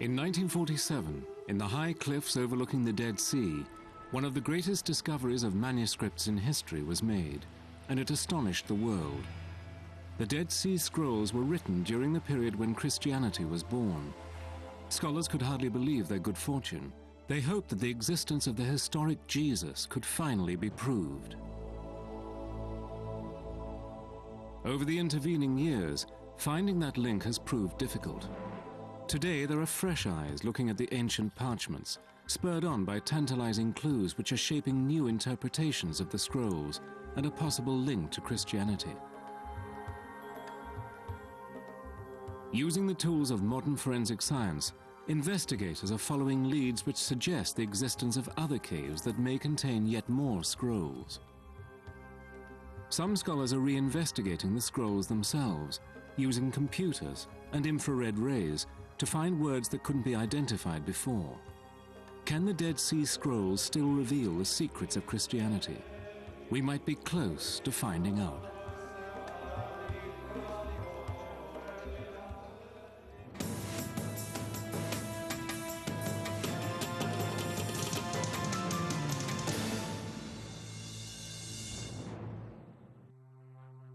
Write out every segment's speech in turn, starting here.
In 1947, in the high cliffs overlooking the Dead Sea, one of the greatest discoveries of manuscripts in history was made, and it astonished the world. The Dead Sea Scrolls were written during the period when Christianity was born. Scholars could hardly believe their good fortune. They hoped that the existence of the historic Jesus could finally be proved. Over the intervening years, finding that link has proved difficult. Today, there are fresh eyes looking at the ancient parchments, spurred on by tantalizing clues which are shaping new interpretations of the scrolls and a possible link to Christianity. Using the tools of modern forensic science, investigators are following leads which suggest the existence of other caves that may contain yet more scrolls. Some scholars are reinvestigating the scrolls themselves, using computers and infrared rays to find words that couldn't be identified before. Can the Dead Sea Scrolls still reveal the secrets of Christianity? We might be close to finding out.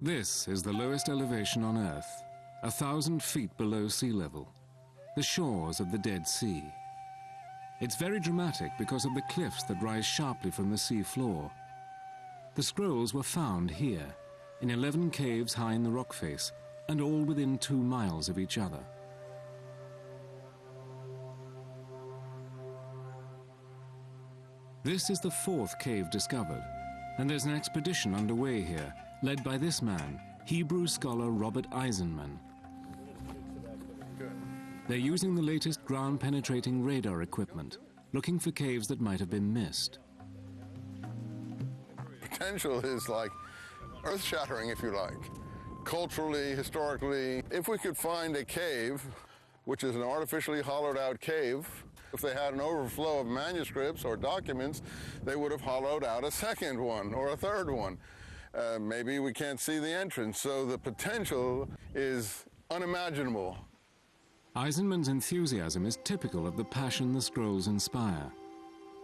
This is the lowest elevation on Earth, 1,000 feet below sea level. The shores of the Dead Sea. It's very dramatic because of the cliffs that rise sharply from the sea floor. The scrolls were found here, in 11 caves high in the rock face, and all within 2 miles of each other. This is the 4th cave discovered, and there's an expedition underway here, led by this man, Hebrew scholar Robert Eisenman. They're using the latest ground-penetrating radar equipment, looking for caves that might have been missed. Potential is like earth-shattering, if you like. Culturally, historically, if we could find a cave, which is an artificially hollowed-out cave, if they had an overflow of manuscripts or documents, they would have hollowed out a second one or a third one. Maybe we can't see the entrance, so the potential is unimaginable. Eisenman's enthusiasm is typical of the passion the scrolls inspire.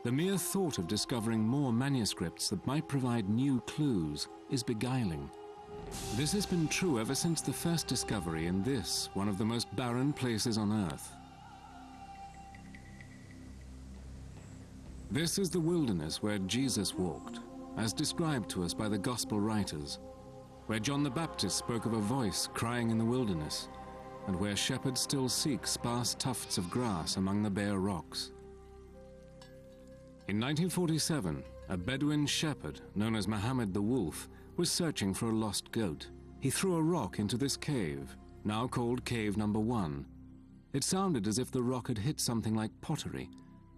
The mere thought of discovering more manuscripts that might provide new clues is beguiling. This has been true ever since the first discovery in this, one of the most barren places on Earth. This is the wilderness where Jesus walked, as described to us by the Gospel writers, where John the Baptist spoke of a voice crying in the wilderness, and where shepherds still seek sparse tufts of grass among the bare rocks. In 1947, a Bedouin shepherd, known as Mohammed the Wolf, was searching for a lost goat. He threw a rock into this cave, now called Cave Number 1. It sounded as if the rock had hit something like pottery,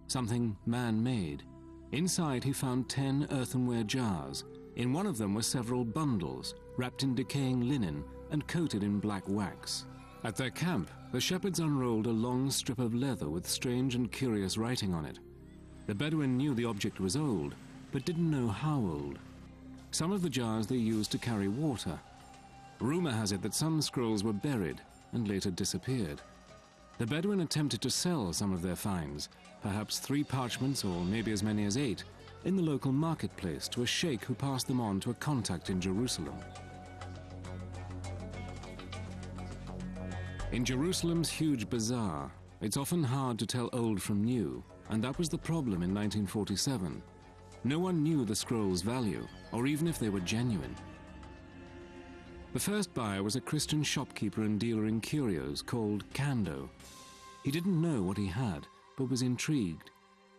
something man-made. Inside he found 10 earthenware jars. In one of them were several bundles, wrapped in decaying linen and coated in black wax. At their camp, the shepherds unrolled a long strip of leather with strange and curious writing on it. The Bedouin knew the object was old, but didn't know how old. Some of the jars they used to carry water. Rumor has it that some scrolls were buried and later disappeared. The Bedouin attempted to sell some of their finds, perhaps 3 parchments or maybe as many as 8, in the local marketplace to a sheikh who passed them on to a contact in Jerusalem. In Jerusalem's huge bazaar, it's often hard to tell old from new, and that was the problem in 1947. No one knew the scrolls' value, or even if they were genuine. The first buyer was a Christian shopkeeper and dealer in curios called Kando. He didn't know what he had, but was intrigued.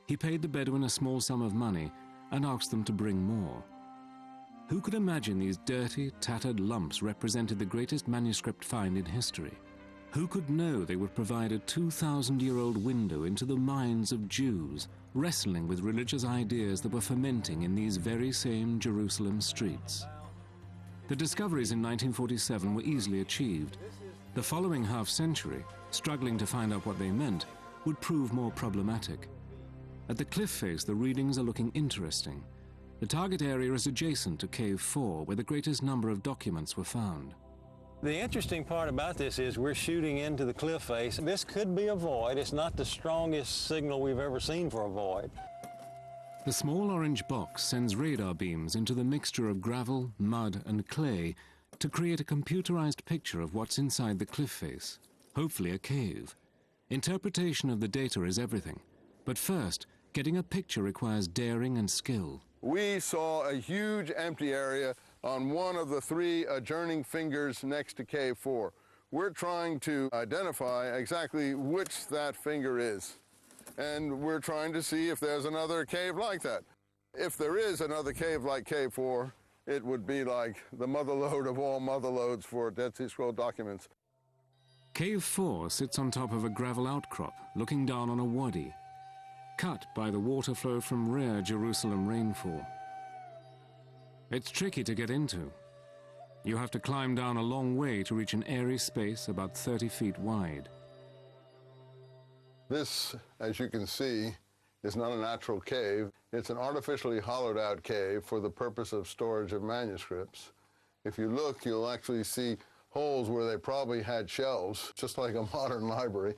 He paid the Bedouin a small sum of money and asked them to bring more. Who could imagine these dirty, tattered lumps represented the greatest manuscript find in history? Who could know they would provide a 2,000-year-old window into the minds of Jews wrestling with religious ideas that were fermenting in these very same Jerusalem streets? The discoveries in 1947 were easily achieved. The following half-century, struggling to find out what they meant, would prove more problematic. At the cliff face, the readings are looking interesting. The target area is adjacent to Cave 4, where the greatest number of documents were found. The interesting part about this is we're shooting into the cliff face. This could be a void. It's not the strongest signal we've ever seen for a void. The small orange box sends radar beams into the mixture of gravel, mud, and clay to create a computerized picture of what's inside the cliff face, hopefully a cave. Interpretation of the data is everything, but first, getting a picture requires daring and skill. We saw a huge empty area on one of the 3 adjoining fingers next to Cave 4. We're trying to identify exactly which that finger is. And we're trying to see if there's another cave like that. If there is another cave like Cave 4, it would be like the motherlode of all motherlodes for Dead Sea Scroll documents. Cave 4 sits on top of a gravel outcrop, looking down on a wadi, cut by the water flow from rare Jerusalem rainfall. It's tricky to get into. You have to climb down a long way to reach an airy space about 30 feet wide. This, as you can see, is not a natural cave. It's an artificially hollowed out cave for the purpose of storage of manuscripts. If you look, you'll actually see holes where they probably had shelves, just like a modern library.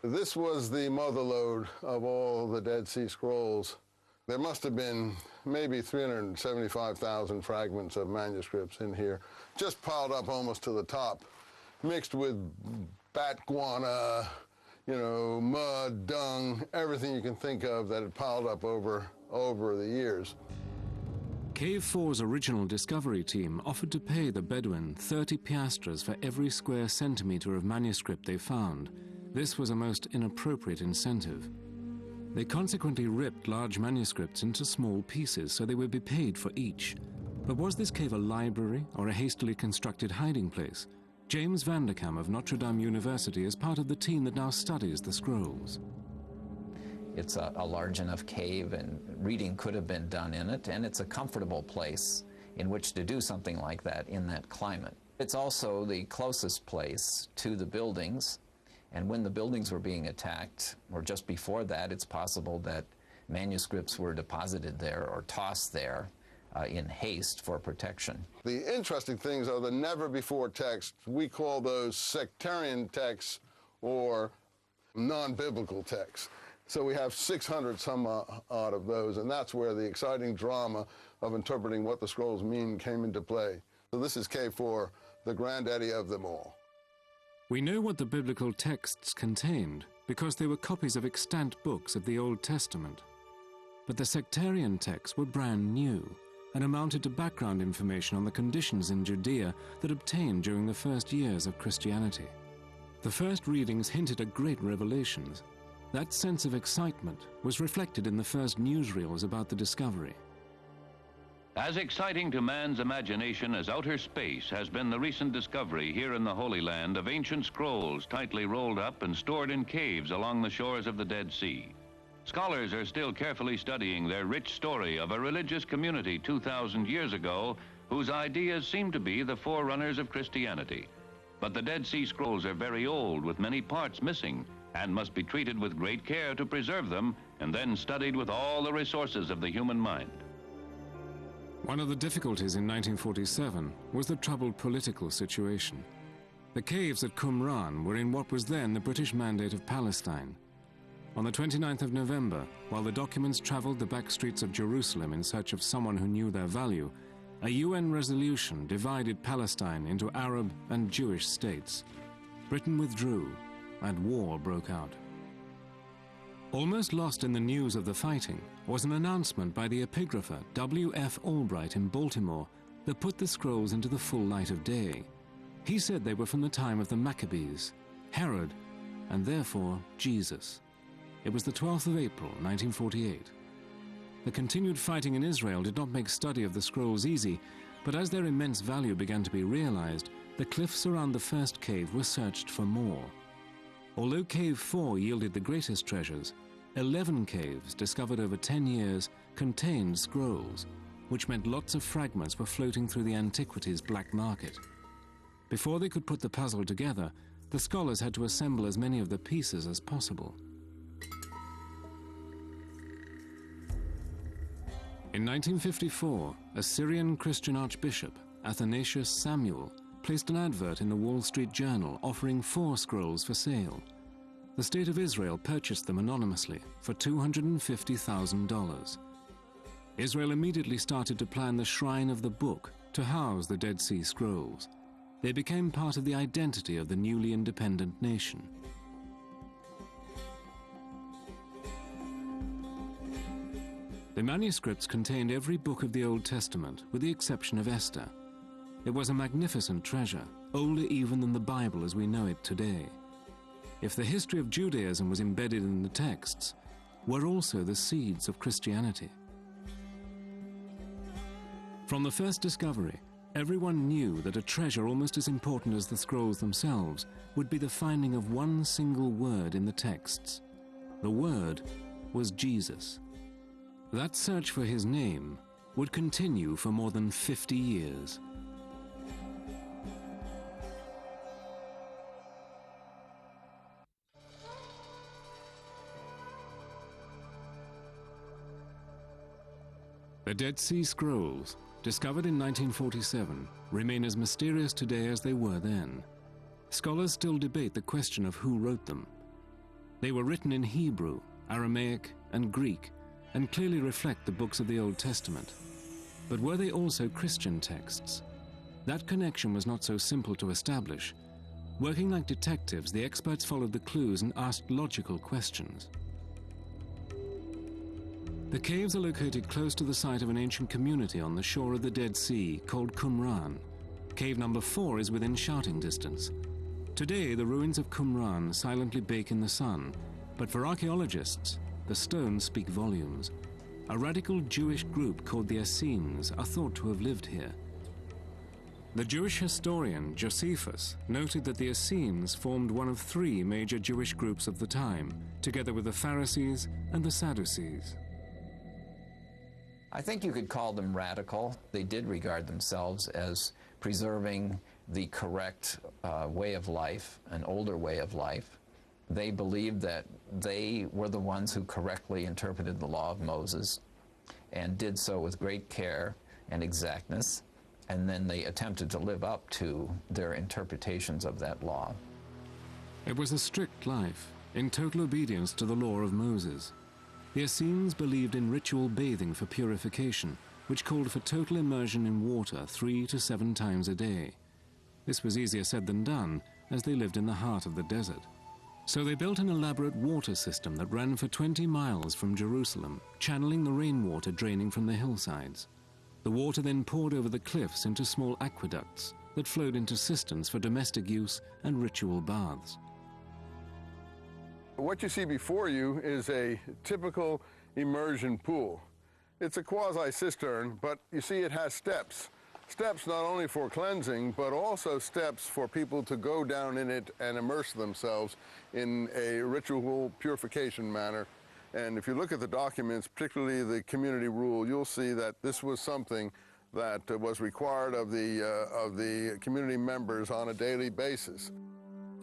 This was the motherlode of all the Dead Sea Scrolls. There must have been maybe 375,000 fragments of manuscripts in here, just piled up almost to the top, mixed with bat guana, you know, mud, dung, everything you can think of that had piled up over the years. Cave 4's original discovery team offered to pay the Bedouin 30 piastres for every square centimeter of manuscript they found. This was a most inappropriate incentive. They consequently ripped large manuscripts into small pieces so they would be paid for each. But was this cave a library or a hastily constructed hiding place? James Vanderkam of Notre Dame University is part of the team that now studies the scrolls. It's a large enough cave, and reading could have been done in it, and it's a comfortable place in which to do something like that in that climate. It's also the closest place to the buildings, and when the buildings were being attacked, or just before that, it's possible that manuscripts were deposited there or tossed there in haste for protection. The interesting things are the never-before texts. We call those sectarian texts or non-biblical texts. So we have 600 some odd of those, and that's where the exciting drama of interpreting what the scrolls mean came into play. So this is Cave 4, the granddaddy of them all. We know what the biblical texts contained because they were copies of extant books of the Old Testament. But the sectarian texts were brand new and amounted to background information on the conditions in Judea that obtained during the first years of Christianity. The first readings hinted at great revelations. That sense of excitement was reflected in the first newsreels about the discovery. As exciting to man's imagination as outer space has been the recent discovery here in the Holy Land of ancient scrolls tightly rolled up and stored in caves along the shores of the Dead Sea. Scholars are still carefully studying their rich story of a religious community 2,000 years ago whose ideas seem to be the forerunners of Christianity. But the Dead Sea Scrolls are very old, with many parts missing, and must be treated with great care to preserve them and then studied with all the resources of the human mind. One of the difficulties in 1947 was the troubled political situation. The caves at Qumran were in what was then the British Mandate of Palestine. On the 29th of November, while the documents traveled the back streets of Jerusalem in search of someone who knew their value, a UN resolution divided Palestine into Arab and Jewish states. Britain withdrew, and war broke out. Almost lost in the news of the fighting was an announcement by the epigrapher W.F. Albright in Baltimore that put the scrolls into the full light of day. He said they were from the time of the Maccabees, Herod, and therefore Jesus. It was the 12th of April, 1948. The continued fighting in Israel did not make study of the scrolls easy, but as their immense value began to be realized, the cliffs around the first cave were searched for more. Although Cave 4 yielded the greatest treasures, 11 caves discovered over 10 years contained scrolls, which meant lots of fragments were floating through the antiquities black market. Before they could put the puzzle together, the scholars had to assemble as many of the pieces as possible. In 1954, a Syrian Christian archbishop, Athanasius Samuel, placed an advert in a Wall Street Journal offering 4 scrolls for sale. The State of Israel purchased them anonymously for $250,000. Israel immediately started to plan the Shrine of the Book to house the Dead Sea Scrolls. They became part of the identity of the newly independent nation. The manuscripts contained every book of the Old Testament, with the exception of Esther. It was a magnificent treasure, older even than the Bible as we know it today. If the history of Judaism was embedded in the texts, were also the seeds of Christianity. From the first discovery, everyone knew that a treasure almost as important as the scrolls themselves would be the finding of one single word in the texts. The word was Jesus. That search for his name would continue for more than 50 years. The Dead Sea Scrolls, discovered in 1947, remain as mysterious today as they were then. Scholars still debate the question of who wrote them. They were written in Hebrew, Aramaic, and Greek, and clearly reflect the books of the Old Testament. But were they also Christian texts? That connection was not so simple to establish. Working like detectives, the experts followed the clues and asked logical questions. The caves are located close to the site of an ancient community on the shore of the Dead Sea called Qumran. Cave number 4 is within shouting distance. Today, the ruins of Qumran silently bake in the sun, but for archaeologists, the stones speak volumes. A radical Jewish group called the Essenes are thought to have lived here. The Jewish historian Josephus noted that the Essenes formed one of 3 major Jewish groups of the time, together with the Pharisees and the Sadducees. I think you could call them radical. They did regard themselves as preserving the correct way of life, an older way of life. They believed that they were the ones who correctly interpreted the law of Moses and did so with great care and exactness, and then they attempted to live up to their interpretations of that law. It was a strict life, in total obedience to the law of Moses. The Essenes believed in ritual bathing for purification, which called for total immersion in water 3 to 7 times a day. This was easier said than done, as they lived in the heart of the desert. So they built an elaborate water system that ran for 20 miles from Jerusalem, channeling the rainwater draining from the hillsides. The water then poured over the cliffs into small aqueducts that flowed into cisterns for domestic use and ritual baths. What you see before you is a typical immersion pool. It's a quasi-cistern, but you see it has steps. Steps not only for cleansing, but also steps for people to go down in it and immerse themselves in a ritual purification manner. And if you look at the documents, particularly the community rule, you'll see that this was something that was required of the community members on a daily basis.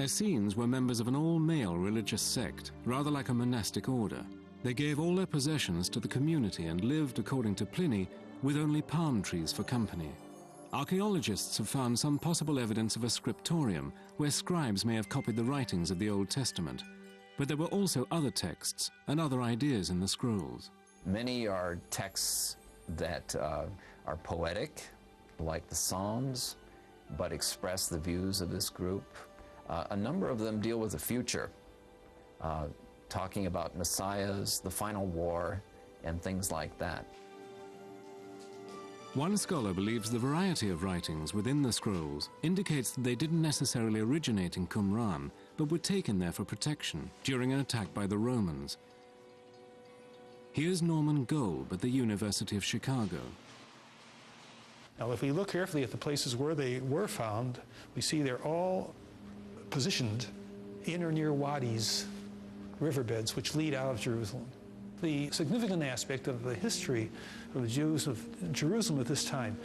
Essenes were members of an all-male religious sect, rather like a monastic order. They gave all their possessions to the community and lived, according to Pliny, with only palm trees for company. Archaeologists have found some possible evidence of a scriptorium, where scribes may have copied the writings of the Old Testament. But there were also other texts and other ideas in the scrolls. Many are texts that are poetic, like the Psalms, but express the views of this group. A number of them deal with the future, talking about messiahs, the final war, and things like that. One scholar believes the variety of writings within the scrolls indicates that they didn't necessarily originate in Qumran, but were taken there for protection during an attack by the Romans. Here's Norman Golb at the University of Chicago. Now, if we look carefully at the places where they were found, we see they're all positioned in or near wadis, riverbeds, which lead out of Jerusalem. The significant aspect of the history of the Jews of Jerusalem at this time,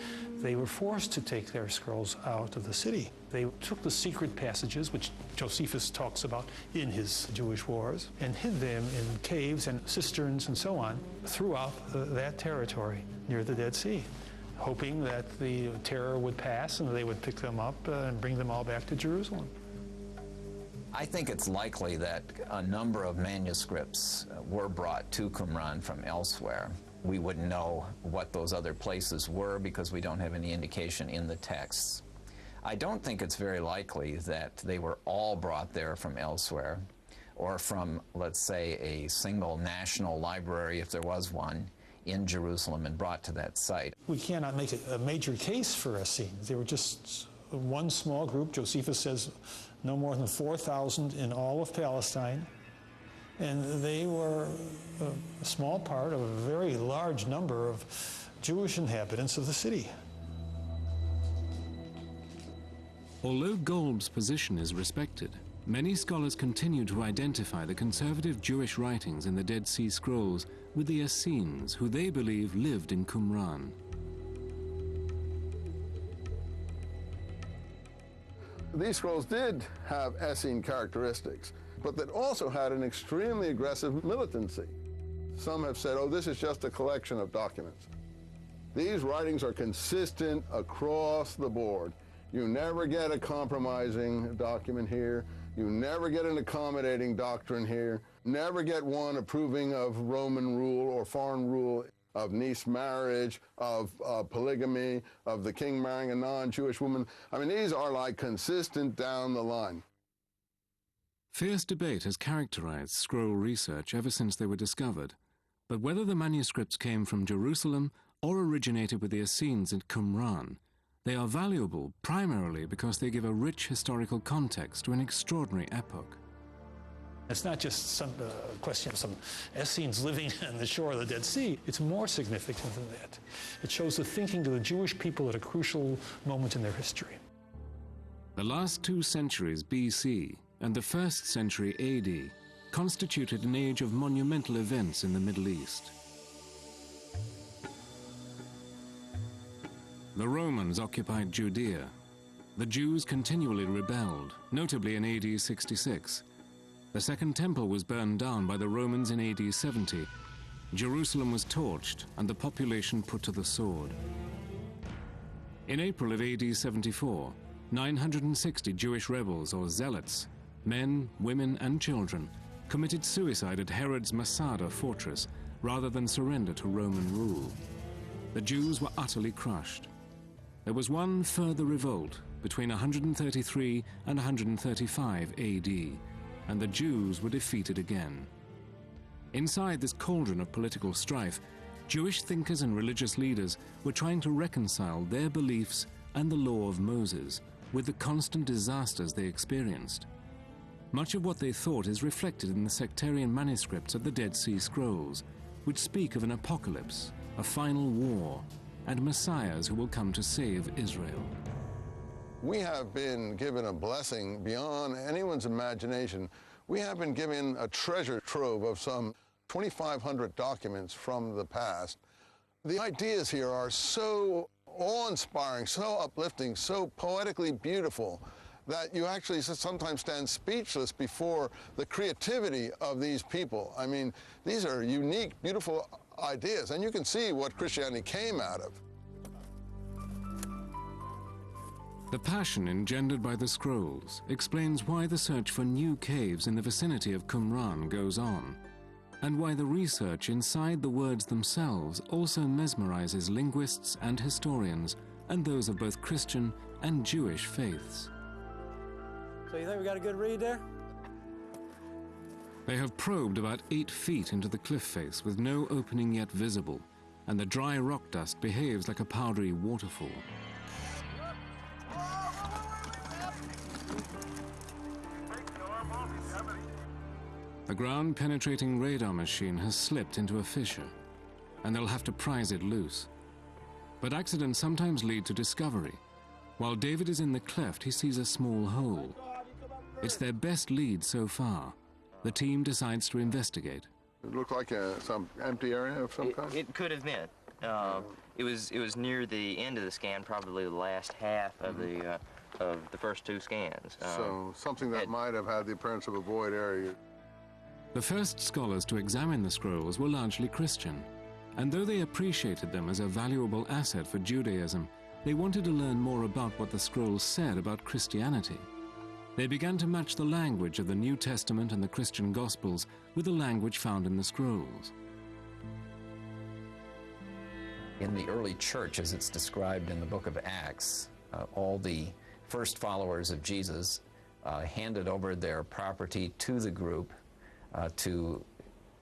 they were forced to take their scrolls out of the city. They took the secret passages, which Josephus talks about in his Jewish Wars, and hid them in caves and cisterns and so on throughout that territory near the Dead Sea. hoping that the terror would pass and they would pick them up and bring them all back to Jerusalem. I think it's likely that a number of manuscripts were brought to Qumran from elsewhere. We wouldn't know what those other places were because we don't have any indication in the texts. I don't think it's very likely that they were all brought there from elsewhere or from, let's say, a single national library, if there was one, in Jerusalem and brought to that site. We cannot make a major case for Essenes. They were just one small group. Josephus says no more than 4,000 in all of Palestine. And they were a small part of a very large number of Jewish inhabitants of the city. Although Golb's position is respected, many scholars continue to identify the conservative Jewish writings in the Dead Sea Scrolls with the Essenes, who they believe lived in Qumran. These scrolls did have Essene characteristics, but that also had an extremely aggressive militancy. Some have said, oh, this is just a collection of documents. These writings are consistent across the board. You never get a compromising document here. You never get an accommodating doctrine here. Never get one approving of Roman rule or foreign rule, of niece marriage, of polygamy, of the king marrying a non-Jewish woman. I mean, these are like consistent down the line. Fierce debate has characterized scroll research ever since they were discovered, but whether the manuscripts came from Jerusalem or originated with the Essenes at Qumran, they are valuable primarily because they give a rich historical context to an extraordinary epoch. It's not just some question of some Essenes living on the shore of the Dead Sea. It's more significant than that. It shows the thinking of the Jewish people at a crucial moment in their history. The last 2 centuries BC and the 1st century AD constituted an age of monumental events in the Middle East. The Romans occupied Judea. The Jews continually rebelled, notably in AD 66. The Second Temple was burned down by the Romans in AD 70. Jerusalem was torched and the population put to the sword. In April of AD 74, 960 Jewish rebels or zealots, men, women and children, committed suicide at Herod's Masada fortress rather than surrender to Roman rule. The Jews were utterly crushed. There was one further revolt between 133 and 135 AD, and the Jews were defeated again. Inside this cauldron of political strife, Jewish thinkers and religious leaders were trying to reconcile their beliefs and the law of Moses with the constant disasters they experienced. Much of what they thought is reflected in the sectarian manuscripts of the Dead Sea Scrolls, which speak of an apocalypse, a final war, and messiahs who will come to save Israel. We have been given a blessing beyond anyone's imagination. We have been given a treasure trove of some 2,500 documents from the past. The ideas here are so awe-inspiring, so uplifting, so poetically beautiful that you actually sometimes stand speechless before the creativity of these people. I mean, these are unique, beautiful ideas, and you can see what Christianity came out of. The passion engendered by the scrolls explains why the search for new caves in the vicinity of Qumran goes on, and why the research inside the words themselves also mesmerizes linguists and historians, and those of both Christian and Jewish faiths. So you think we got a good read there? They have probed about 8 feet into the cliff face with no opening yet visible, and the dry rock dust behaves like a powdery waterfall. The ground-penetrating radar machine has slipped into a fissure, and they'll have to prise it loose. But accidents sometimes lead to discovery. While David is in the cleft, he sees a small hole. It's their best lead so far. The team decides to investigate. It looked like some empty area of some kind? It could have been. It was near the end of the scan, probably the last half of the first 2 scans. So something that might have had the appearance of a void area. The first scholars to examine the scrolls were largely Christian, and though they appreciated them as a valuable asset for Judaism, they wanted to learn more about what the scrolls said about Christianity. They began to match the language of the New Testament and the Christian Gospels with the language found in the scrolls. In the early church, as it's described in the book of Acts, all the first followers of Jesus handed over their property to the group to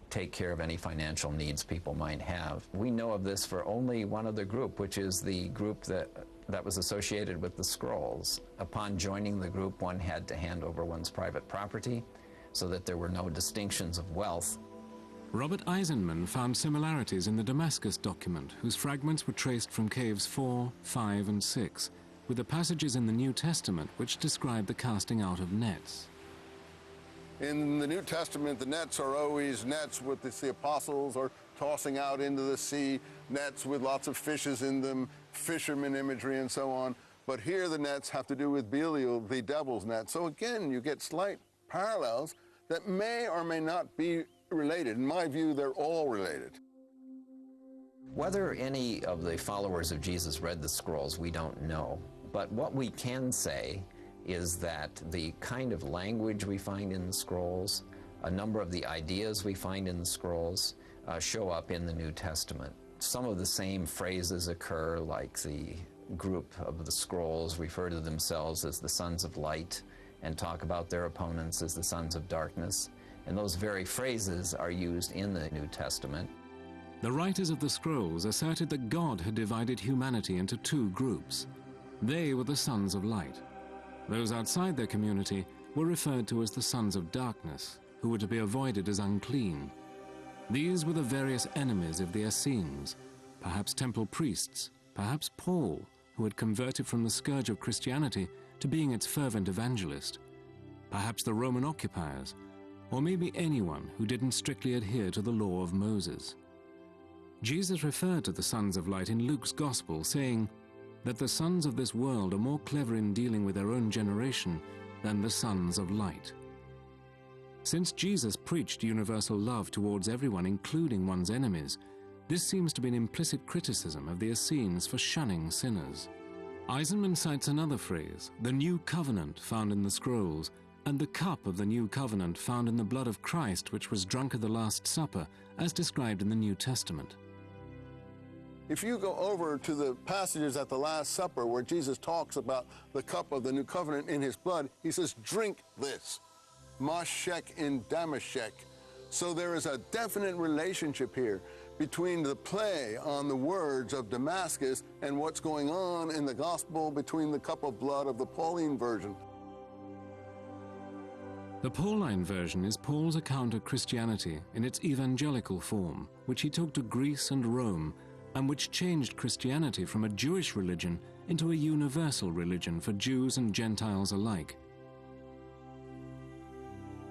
take care of any financial needs people might have. We know of this for only one other group, which is the group that was associated with the scrolls. Upon joining the group, one had to hand over one's private property so that there were no distinctions of wealth. Robert Eisenman found similarities in the Damascus document, whose fragments were traced from caves 4, 5, and 6, with the passages in the New Testament which describe the casting out of nets. In the New Testament, the nets are always nets with the apostles are tossing out into the sea, nets with lots of fishes in them, fisherman imagery and so on. But here the nets have to do with Belial, the devil's net. So again, you get slight parallels that may or may not be related. In my view, they're all related. Whether any of the followers of Jesus read the scrolls, we don't know. But what we can say is that the kind of language we find in the scrolls, a number of the ideas we find in the scrolls, show up in the New Testament. Some of the same phrases occur, like the group of the scrolls refer to themselves as the sons of light and talk about their opponents as the sons of darkness. And those very phrases are used in the New Testament. The writers of the scrolls asserted that God had divided humanity into two groups. They were the sons of light. Those outside their community were referred to as the sons of darkness, who were to be avoided as unclean. These were the various enemies of the Essenes, perhaps temple priests, perhaps Paul, who had converted from the scourge of Christianity to being its fervent evangelist, perhaps the Roman occupiers, or maybe anyone who didn't strictly adhere to the law of Moses. Jesus referred to the sons of light in Luke's Gospel, saying that the sons of this world are more clever in dealing with their own generation than the sons of light. Since Jesus preached universal love towards everyone, including one's enemies, this seems to be an implicit criticism of the Essenes for shunning sinners. Eisenman cites another phrase, the new covenant found in the scrolls, and the cup of the new covenant found in the blood of Christ, which was drunk at the Last Supper, as described in the New Testament. If you go over to the passages at the Last Supper where Jesus talks about the cup of the new covenant in his blood, he says, drink this, mashek in damashek. So there is a definite relationship here between the play on the words of Damascus and what's going on in the gospel between the cup of blood of the Pauline version. The Pauline version is Paul's account of Christianity in its evangelical form, which he took to Greece and Rome, and which changed Christianity from a Jewish religion into a universal religion for Jews and Gentiles alike.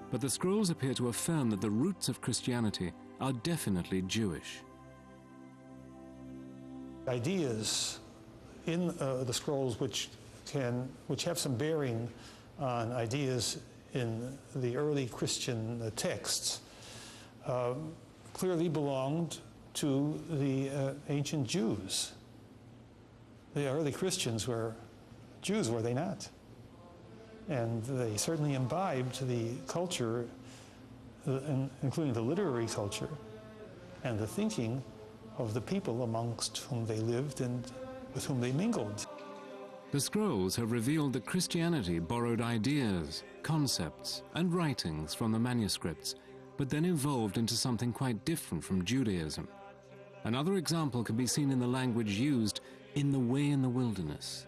But the scrolls appear to affirm that the roots of Christianity are definitely Jewish. Ideas in the scrolls which have some bearing on ideas in the early Christian texts clearly belonged to the ancient Jews. The early Christians were Jews, were they not? And they certainly imbibed the culture, including the literary culture, and the thinking of the people amongst whom they lived and with whom they mingled. The scrolls have revealed that Christianity borrowed ideas, concepts, and writings from the manuscripts, but then evolved into something quite different from Judaism. Another example can be seen in the language used in the Way in the Wilderness.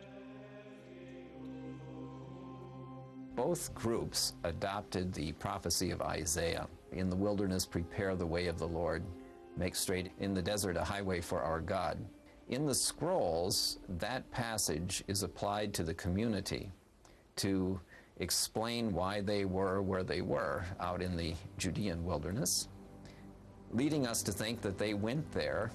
Both groups adopted the prophecy of Isaiah. In the wilderness, prepare the way of the Lord. Make straight in the desert a highway for our God. In the scrolls, that passage is applied to the community to explain why they were where they were out in the Judean wilderness, leading us to think that they went there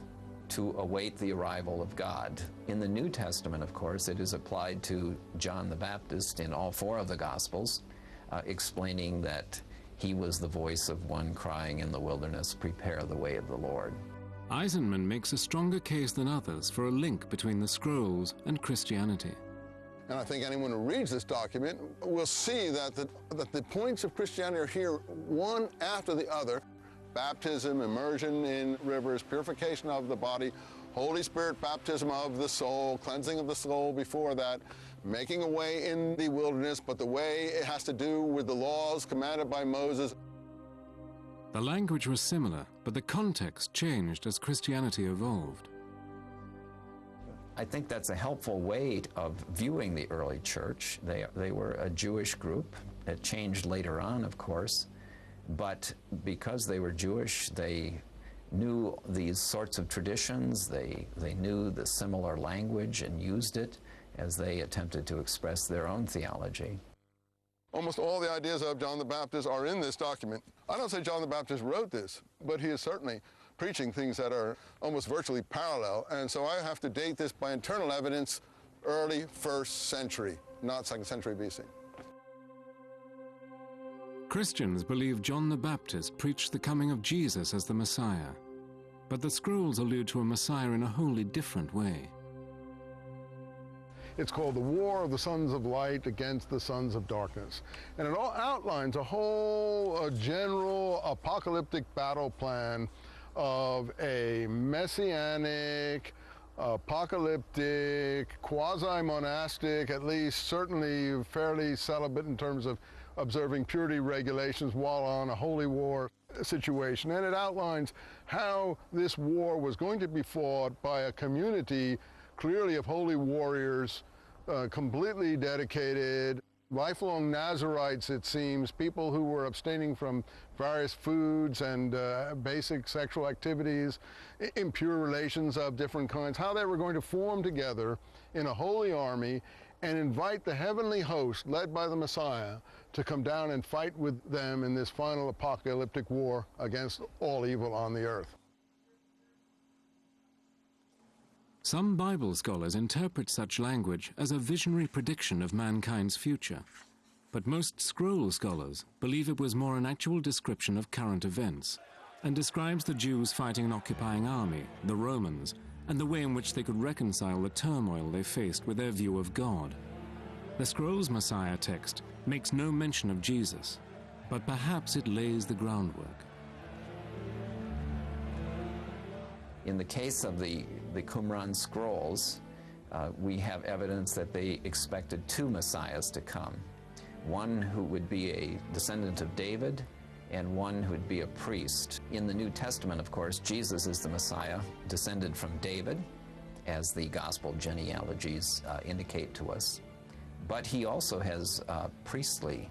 to await the arrival of God. In the New Testament, of course, it is applied to John the Baptist in all four of the Gospels, explaining that he was the voice of one crying in the wilderness, prepare the way of the Lord. Eisenman makes a stronger case than others for a link between the scrolls and Christianity. And I think anyone who reads this document will see that the points of Christianity are here one after the other. Baptism, immersion in rivers, purification of the body, Holy Spirit baptism of the soul, cleansing of the soul before that, making a way in the wilderness, but the way it has to do with the laws commanded by Moses. The language was similar, but the context changed as Christianity evolved. I think that's a helpful way of viewing the early church. They were a Jewish group. It changed later on, of course, but because they were Jewish, they knew these sorts of traditions. They knew the similar language and used it as they attempted to express their own theology. Almost all the ideas of John the Baptist are in this document. I don't say John the Baptist wrote this, but he is certainly preaching things that are almost virtually parallel, and so I have to date this by internal evidence, early 1st century, not 2nd century BC. Christians believe John the Baptist preached the coming of Jesus as the Messiah, but the scrolls allude to a Messiah in a wholly different way. It's called the War of the Sons of Light against the Sons of Darkness. And it all outlines a whole general apocalyptic battle plan of a messianic, apocalyptic, quasi-monastic, at least certainly fairly celibate in terms of observing purity regulations while on a holy war situation. And it outlines how this war was going to be fought by a community clearly of holy warriors, completely dedicated, lifelong Nazarites, it seems, people who were abstaining from various foods and basic sexual activities, impure relations of different kinds, how they were going to form together in a holy army and invite the heavenly host, led by the Messiah, to come down and fight with them in this final apocalyptic war against all evil on the earth. Some Bible scholars interpret such language as a visionary prediction of mankind's future, but most scroll scholars believe it was more an actual description of current events and describes the Jews fighting an occupying army, the Romans, and the way in which they could reconcile the turmoil they faced with their view of God. The scroll's Messiah text makes no mention of Jesus, but perhaps it lays the groundwork. In the case of the Qumran scrolls, we have evidence that they expected two messiahs to come. One who would be a descendant of David and one who would be a priest. In the New Testament, of course, Jesus is the Messiah, descended from David, as the gospel genealogies indicate to us. But he also has priestly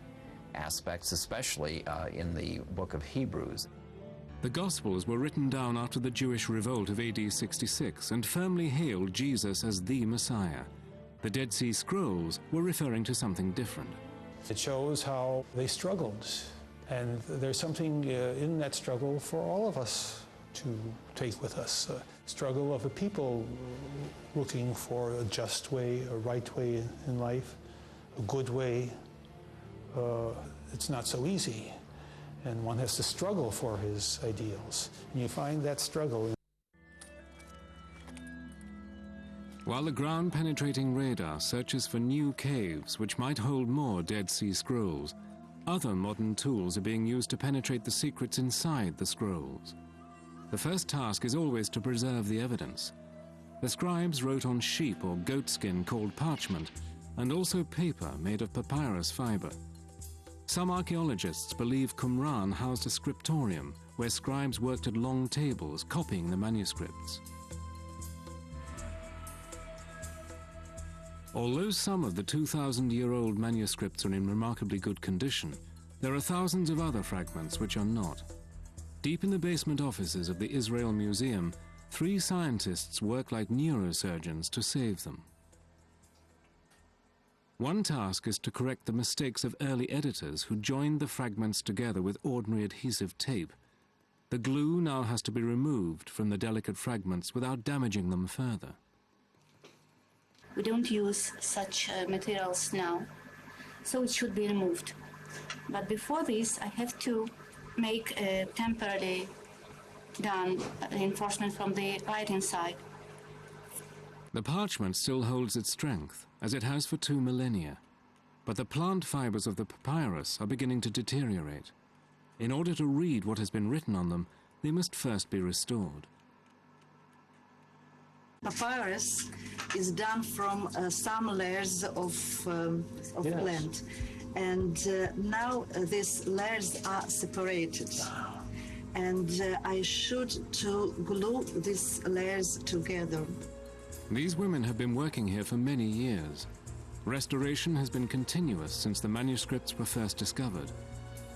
aspects, especially in the book of Hebrews. The Gospels were written down after the Jewish revolt of AD 66 and firmly hailed Jesus as the Messiah. The Dead Sea Scrolls were referring to something different. It shows how they struggled, and there's something in that struggle for all of us to take with us. A struggle of a people looking for a just way, a right way in life, a good way. It's not so easy. And one has to struggle for his ideals. And you find that struggle. While the ground-penetrating radar searches for new caves which might hold more Dead Sea Scrolls, other modern tools are being used to penetrate the secrets inside the scrolls. The first task is always to preserve the evidence. The scribes wrote on sheep or goat skin called parchment, and also paper made of papyrus fiber. Some archaeologists believe Qumran housed a scriptorium where scribes worked at long tables copying the manuscripts. Although some of the 2,000-year-old manuscripts are in remarkably good condition, there are thousands of other fragments which are not. Deep in the basement offices of the Israel Museum, 3 scientists work like neurosurgeons to save them. One task is to correct the mistakes of early editors who joined the fragments together with ordinary adhesive tape. The glue now has to be removed from the delicate fragments without damaging them further. We don't use such materials now, so it should be removed. But before this, I have to make a temporary done reinforcement from the right-hand side. The parchment still holds its strength, as it has for 2 millennia. But the plant fibers of the papyrus are beginning to deteriorate. In order to read what has been written on them, they must first be restored. Papyrus is done from some layers of plant, and now these layers are separated. And I should to glue these layers together. These women have been working here for many years. Restoration has been continuous since the manuscripts were first discovered.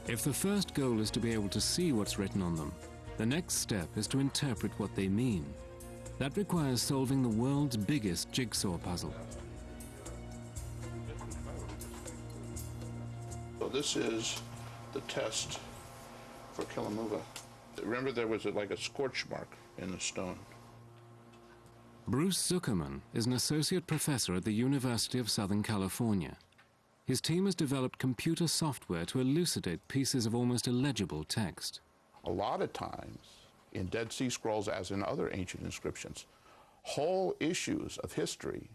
If the first goal is to be able to see what's written on them, the next step is to interpret what they mean. That requires solving the world's biggest jigsaw puzzle. So this is the test for Kilamuva. Remember, there was like a scorch mark in the stone. Bruce Zuckerman is an associate professor at the University of Southern California. His team has developed computer software to elucidate pieces of almost illegible text. A lot of times, in Dead Sea Scrolls, as in other ancient inscriptions, whole issues of history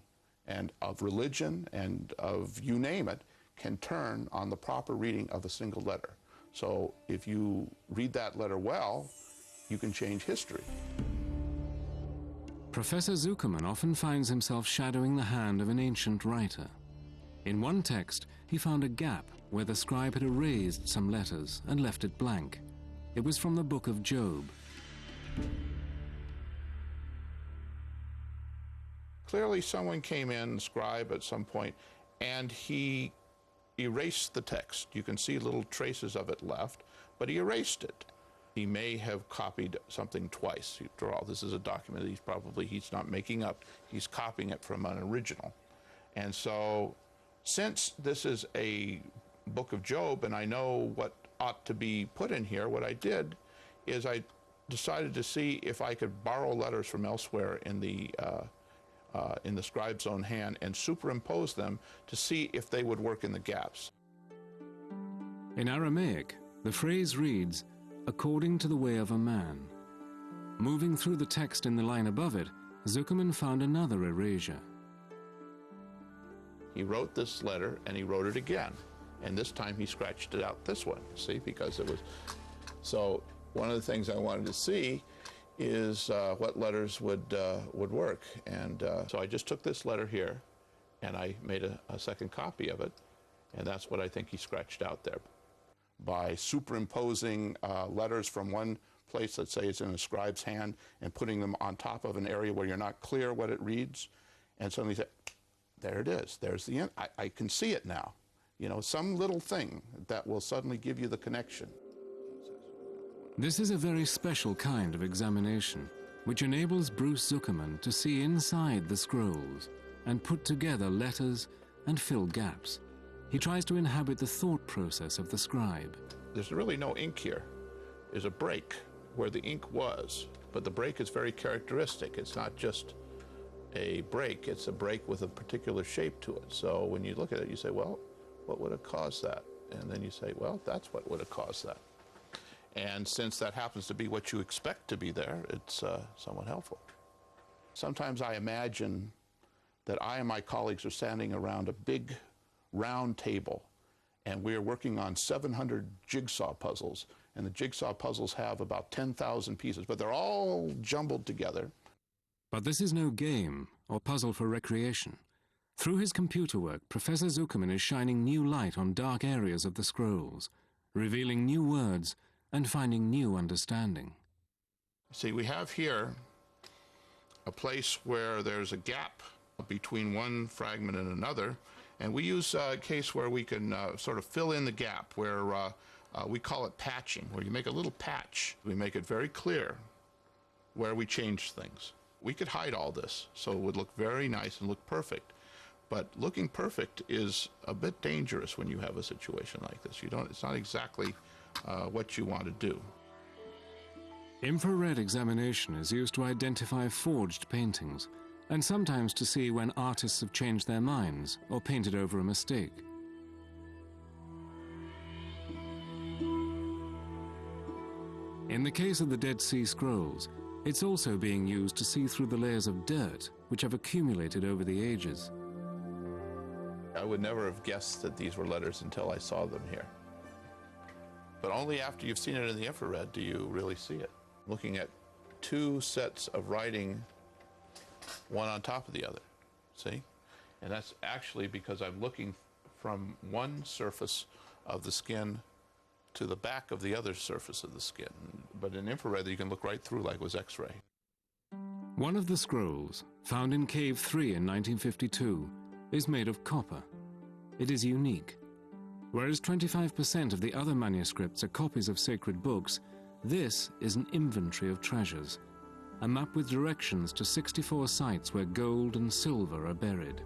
and of religion and of you name it can turn on the proper reading of a single letter. So if you read that letter well, you can change history. Professor Zuckerman often finds himself shadowing the hand of an ancient writer. In one text, he found a gap where the scribe had erased some letters and left it blank. It was from the book of Job. Clearly someone came in, scribe at some point, and he erased the text. You can see little traces of it left, but he erased it. He may have copied something twice. After all, this is a document he's not making up. He's copying it from an original. And so, since this is a book of Job, and I know what ought to be put in here, what I did is I decided to see if I could borrow letters from elsewhere in the scribe's own hand and superimpose them to see if they would work in the gaps. In Aramaic, the phrase reads, "according to the way of a man." Moving through the text in the line above it, Zuckerman found another erasure. He wrote this letter and he wrote it again. And this time he scratched it out this one, see, because it was... So one of the things I wanted to see is what letters would work. And so I just took this letter here and I made a second copy of it. And that's what I think he scratched out there. By superimposing letters from one place, let's say it's in a scribe's hand, and putting them on top of an area where you're not clear what it reads, and suddenly say, there it is, there's the end. I can see it now. You know, some little thing that will suddenly give you the connection. This is a very special kind of examination, which enables Bruce Zuckerman to see inside the scrolls and put together letters and fill gaps. He tries to inhabit the thought process of the scribe. There's really no ink here. There's a break where the ink was, but the break is very characteristic. It's not just a break, it's a break with a particular shape to it. So when you look at it, you say, well, what would have caused that? And then you say, well, that's what would have caused that. And since that happens to be what you expect to be there, it's somewhat helpful. Sometimes I imagine that I and my colleagues are standing around a big round table, and we are working on 700 jigsaw puzzles, and the jigsaw puzzles have about 10,000 pieces, but they're all jumbled together. But this is no game or puzzle for recreation. Through his computer work, Professor Zuckerman is shining new light on dark areas of the scrolls, revealing new words and finding new understanding. See, we have here a place where there's a gap between one fragment and another, and we use a case where we can sort of fill in the gap, where we call it patching, where you make a little patch. We make it very clear where we change things. We could hide all this, so it would look very nice and look perfect. But looking perfect is a bit dangerous when you have a situation like this. It's not exactly what you want to do. Infrared examination is used to identify forged paintings, and sometimes to see when artists have changed their minds or painted over a mistake. In the case of the Dead Sea Scrolls, it's also being used to see through the layers of dirt which have accumulated over the ages. I would never have guessed that these were letters until I saw them here. But only after you've seen it in the infrared do you really see it. Looking at two sets of writing, one on top of the other, see? And that's actually because I'm looking from one surface of the skin to the back of the other surface of the skin. But in infrared, you can look right through like it was X-ray. One of the scrolls, found in Cave 3 in 1952, is made of copper. It is unique. Whereas 25% of the other manuscripts are copies of sacred books, this is an inventory of treasures, a map with directions to 64 sites where gold and silver are buried.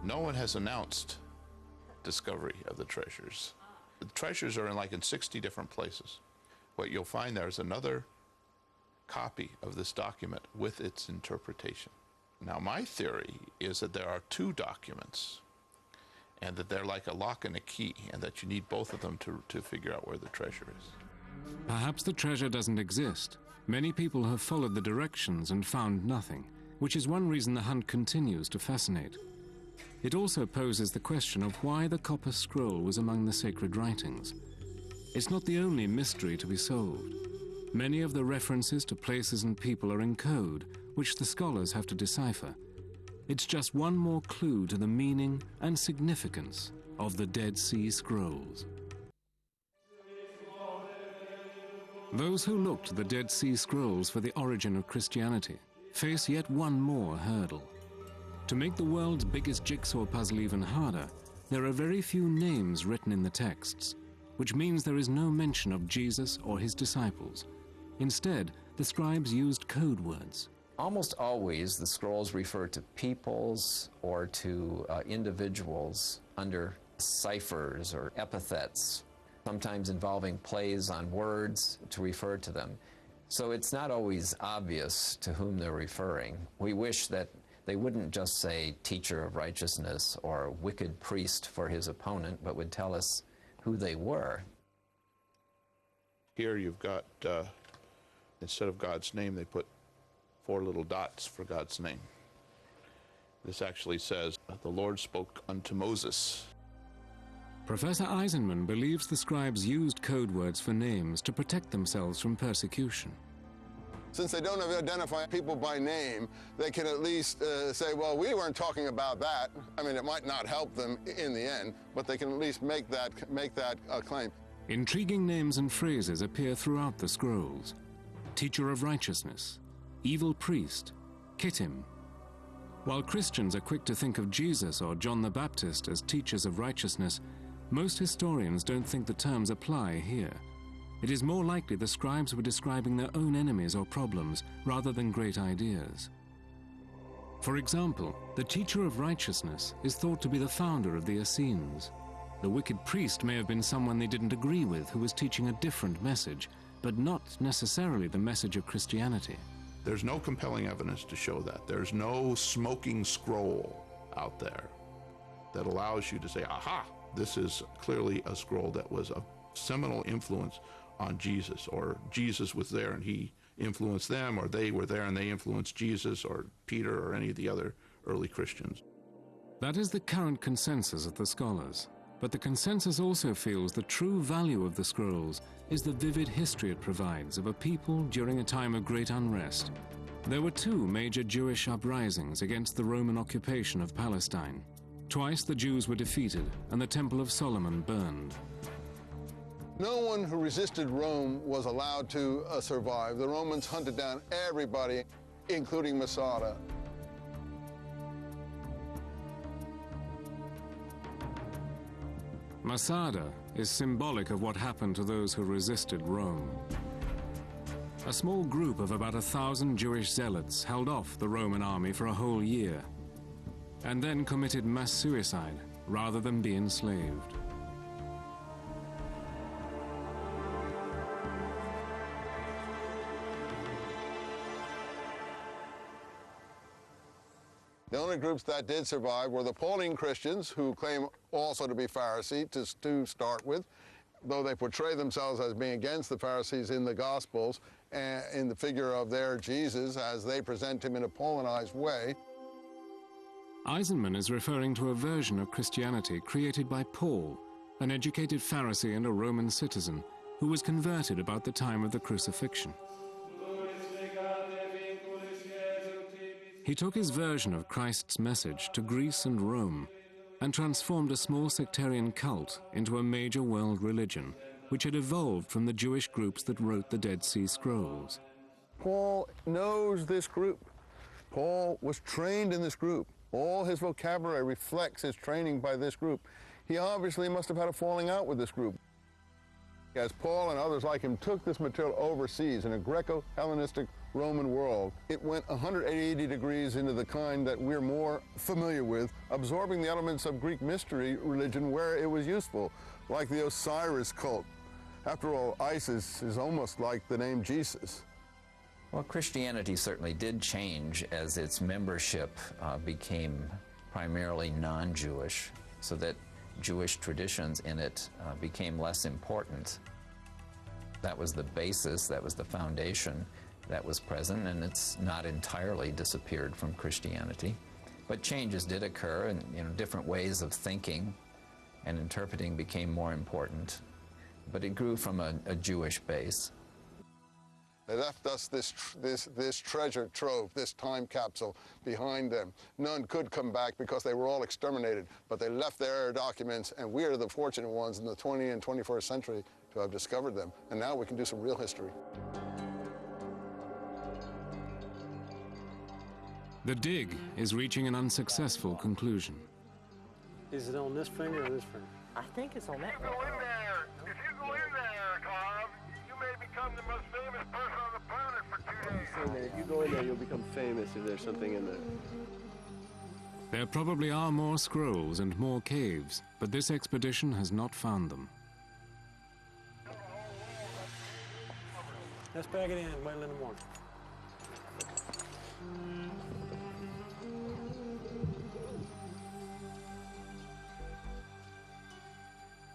No one has announced discovery of the treasures. The treasures are in 60 different places. What you'll find there is another copy of this document with its interpretation. Now, my theory is that there are two documents and that they're like a lock and a key, and that you need both of them to figure out where the treasure is. Perhaps the treasure doesn't exist. Many people have followed the directions and found nothing, which is one reason the hunt continues to fascinate. It also poses the question of why the copper scroll was among the sacred writings. It's not the only mystery to be solved. Many of the references to places and people are in code, which the scholars have to decipher. It's just one more clue to the meaning and significance of the Dead Sea Scrolls. Those who look to the Dead Sea Scrolls for the origin of Christianity face yet one more hurdle. To make the world's biggest jigsaw puzzle even harder, there are very few names written in the texts, which means there is no mention of Jesus or his disciples. Instead, the scribes used code words. Almost always, the scrolls refer to peoples or to individuals under ciphers or epithets, sometimes involving plays on words to refer to them. So it's not always obvious to whom they're referring. We wish that they wouldn't just say teacher of righteousness or wicked priest for his opponent, but would tell us who they were. Here you've got, instead of God's name, they put 4 little dots for God's name. This actually says, the Lord spoke unto Moses. Professor Eisenman believes the scribes used code words for names to protect themselves from persecution. Since they don't identify people by name, they can at least say, well, we weren't talking about that. I mean, it might not help them in the end, but they can at least make that claim. Intriguing names and phrases appear throughout the scrolls. Teacher of righteousness, evil priest, Kittim. While Christians are quick to think of Jesus or John the Baptist as teachers of righteousness, most historians don't think the terms apply here. It is more likely the scribes were describing their own enemies or problems rather than great ideas. For example, the teacher of righteousness is thought to be the founder of the Essenes. The wicked priest may have been someone they didn't agree with who was teaching a different message, but not necessarily the message of Christianity. There's no compelling evidence to show that. There's no smoking scroll out there that allows you to say, aha, this is clearly a scroll that was a seminal influence on Jesus, or Jesus was there and he influenced them, or they were there and they influenced Jesus or Peter or any of the other early Christians. That is the current consensus of the scholars, but the consensus also feels the true value of the scrolls is the vivid history it provides of a people during a time of great unrest. There were 2 major Jewish uprisings against the Roman occupation of Palestine. Twice the Jews were defeated and the Temple of Solomon burned. No one who resisted Rome was allowed to survive. The Romans hunted down everybody, including Masada. Masada is symbolic of what happened to those who resisted Rome. A small group of about 1,000 Jewish zealots held off the Roman army for a whole year, and then committed mass suicide rather than be enslaved. The only groups that did survive were the Pauline Christians, who claim also to be Pharisee to start with, though they portray themselves as being against the Pharisees in the Gospels and in the figure of their Jesus as they present him in a Paulinized way. Eisenman is referring to a version of Christianity created by Paul, an educated Pharisee and a Roman citizen who was converted about the time of the crucifixion. He took his version of Christ's message to Greece and Rome and transformed a small sectarian cult into a major world religion, which had evolved from the Jewish groups that wrote the Dead Sea Scrolls. Paul knows this group. Paul was trained in this group. All his vocabulary reflects his training by this group. He obviously must have had a falling out with this group. As Paul and others like him took this material overseas in a Greco-Hellenistic Roman world, it went 180 degrees into the kind that we're more familiar with, absorbing the elements of Greek mystery religion where it was useful, like the Osiris cult. After all, Isis is almost like the name Jesus. Well, Christianity certainly did change as its membership became primarily non-Jewish, so that Jewish traditions in it became less important. That was the basis, that was the foundation that was present, and it's not entirely disappeared from Christianity. But changes did occur, and different ways of thinking and interpreting became more important. But it grew from a Jewish base. They left us this treasure trove, this time capsule behind them. None could come back because they were all exterminated, but they left their documents, and we are the fortunate ones in the 20th and 21st century to have discovered them. And now we can do some real history. The dig is reaching an unsuccessful conclusion. Is it on this finger or this finger? I think it's on that If you go in there, Cobb, you may become the most famous person on the planet for 2 days. Saying that if you go in there, you'll become famous if there's something in there. There probably are more scrolls and more caves, but this expedition has not found them. Let's pack it in, wait in the morning.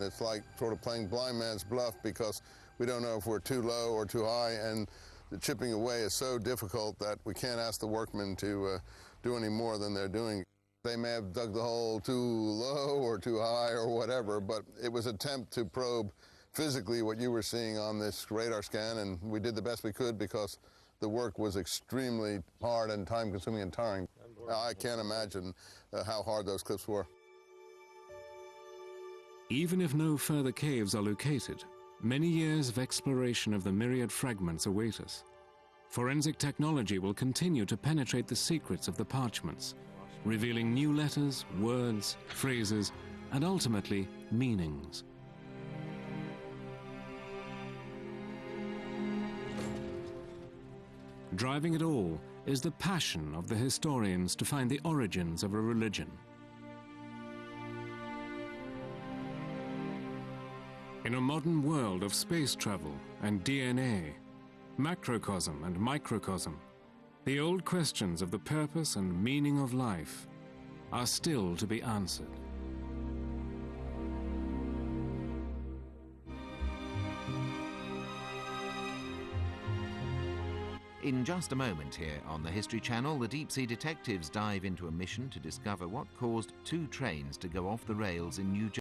It's like sort of playing blind man's bluff because we don't know if we're too low or too high, and the chipping away is so difficult that we can't ask the workmen to do any more than they're doing. They may have dug the hole too low or too high or whatever, but it was an attempt to probe physically what you were seeing on this radar scan, and we did the best we could because the work was extremely hard and time-consuming and tiring. I can't imagine how hard those cliffs were. Even if no further caves are located, many years of exploration of the myriad fragments await us. Forensic technology will continue to penetrate the secrets of the parchments, revealing new letters, words, phrases, and ultimately, meanings. Driving it all is the passion of the historians to find the origins of a religion. In a modern world of space travel and DNA, macrocosm and microcosm, the old questions of the purpose and meaning of life are still to be answered. In just a moment here on the History Channel, the Deep Sea detectives dive into a mission to discover what caused 2 trains to go off the rails in New Jersey.